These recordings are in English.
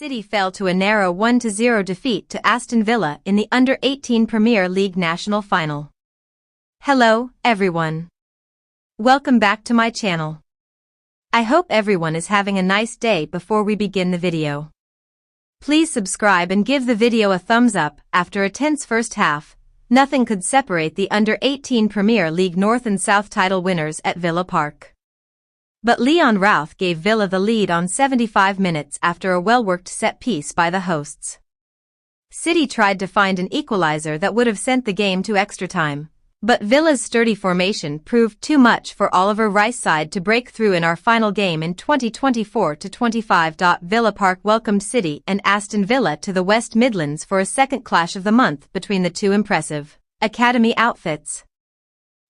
City fell to a narrow 1-0 defeat to Aston Villa in the Under-18 Premier League National Final. Hello, everyone. Welcome back to my channel. I hope everyone is having a nice day. Before we begin the video, please subscribe and give the video a thumbs up. After a tense first half, nothing could separate the Under-18 Premier League North and South title winners at Villa Park. But Leon Routh gave Villa the lead on 75 minutes after a well-worked set-piece by the hosts. City tried to find an equalizer that would have sent the game to extra time, but Villa's sturdy formation proved too much for Oliver Rice's side to break through in our final game in 2024-25. Villa Park welcomed City and Aston Villa to the West Midlands for a second clash of the month between the two impressive academy outfits.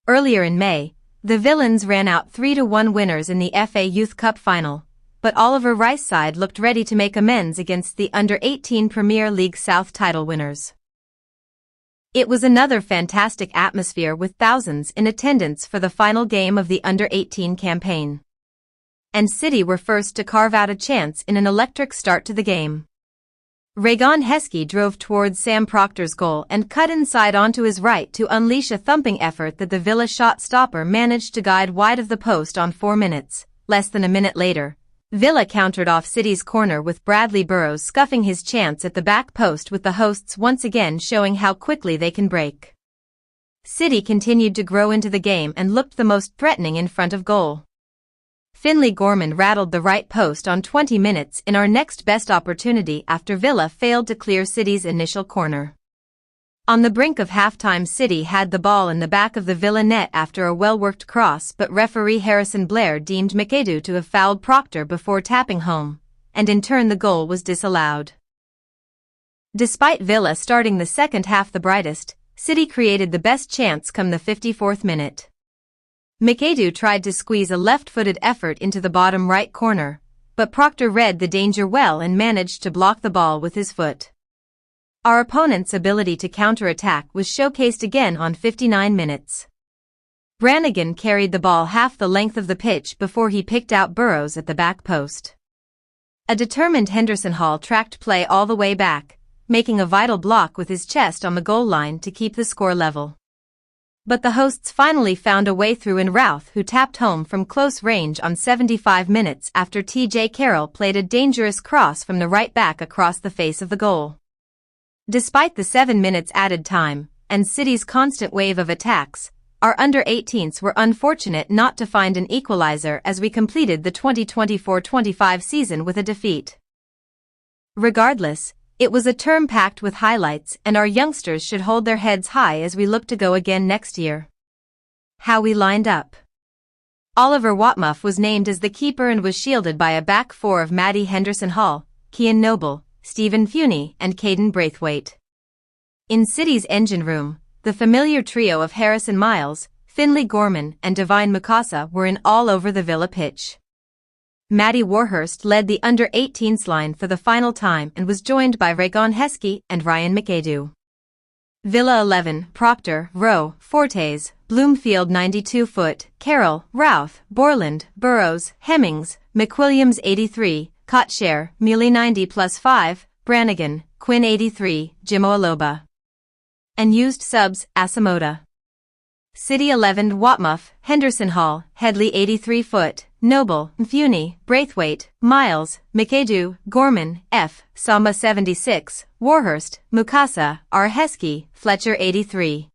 Earlier in May, the Villains ran out 3-1 winners in the FA Youth Cup final, but Oliver Rice's side looked ready to make amends against the Under-18 Premier League South title winners. It was another fantastic atmosphere with thousands in attendance for the final game of the Under-18 campaign. And City were first to carve out a chance in an electric start to the game. Raygon Heskey drove towards Sam Proctor's goal and cut inside onto his right to unleash a thumping effort that the Villa shot stopper managed to guide wide of the post on 4 minutes. Less than a minute later, Villa countered off City's corner with Bradley Burrows scuffing his chance at the back post, with the hosts once again showing how quickly they can break. City continued to grow into the game and looked the most threatening in front of goal. Finlay Gorman rattled the right post on 20 minutes in our next best opportunity after Villa failed to clear City's initial corner. On the brink of halftime, City had the ball in the back of the Villa net after a well-worked cross, but referee Harrison Blair deemed McAdoo to have fouled Proctor before tapping home, and in turn the goal was disallowed. Despite Villa starting the second half the brightest, City created the best chance come the 54th minute. McAdoo tried to squeeze a left-footed effort into the bottom right corner, but Proctor read the danger well and managed to block the ball with his foot. Our opponent's ability to counter-attack was showcased again on 59 minutes. Brannigan carried the ball half the length of the pitch before he picked out Burrows at the back post. A determined Henderson Hall tracked play all the way back, making a vital block with his chest on the goal line to keep the score level. But the hosts finally found a way through in Routh, who tapped home from close range on 75 minutes after TJ Carroll played a dangerous cross from the right back across the face of the goal. Despite the 7 minutes added time, and City's constant wave of attacks, our Under-18s were unfortunate not to find an equalizer as we completed the 2024-25 season with a defeat. Regardless, it was a term packed with highlights, and our youngsters should hold their heads high as we look to go again next year. How we lined up. Oliver Watmuff was named as the keeper and was shielded by a back four of Matty Henderson Hall, Cian Noble, Stephen Funey and Caden Braithwaite. In City's engine room, the familiar trio of Harrison Miles, Finlay Gorman and Divine Mukasa were in all over the Villa pitch. Matty Warhurst led the Under-18s line for the final time and was joined by Raygon Heskey and Ryan McAdoo. Villa 11, Proctor, Rowe, Fortes, Bloomfield 92-foot, Carroll, Routh, Borland, Burrows, Hemmings, McWilliams 83, Kotshare, Muley 90+5, Brannigan, Quinn 83, Jimo Aloba. And used subs, Asamoah. City 11, Watmuff, Henderson Hall, Headley 83-foot, Noble, Funey, Braithwaite, Miles, McAdoo, Gorman, F, Samba 76, Warhurst, Mukasa, R. Heskey, Fletcher 83.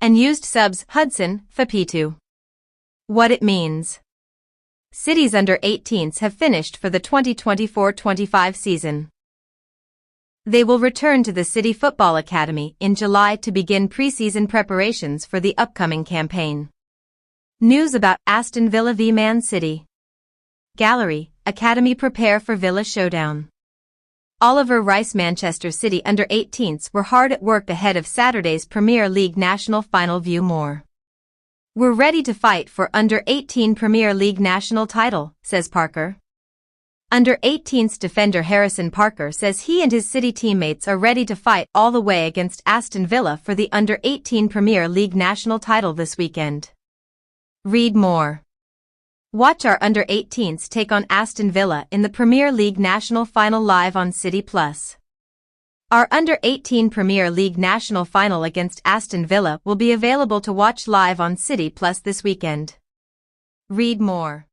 And used subs, Hudson, Fapitu. What it means. City's Under-18s have finished for the 2024-25 season. They will return to the City Football Academy in July to begin pre-season preparations for the upcoming campaign. News about Aston Villa v Man City. Gallery, Academy prepare for Villa showdown. Oliver Rice. Manchester City Under-18s were hard at work ahead of Saturday's Premier League National Final. View more. We're ready to fight for Under-18 Premier League national title, says Parker. Under-18s defender Harrison Parker says he and his City teammates are ready to fight all the way against Aston Villa for the Under-18 Premier League national title this weekend. Read more. Watch our under-18s take on Aston Villa in the Premier League National Final live on City Plus. Our under-18 Premier League National Final against Aston Villa will be available to watch live on City Plus this weekend. Read more.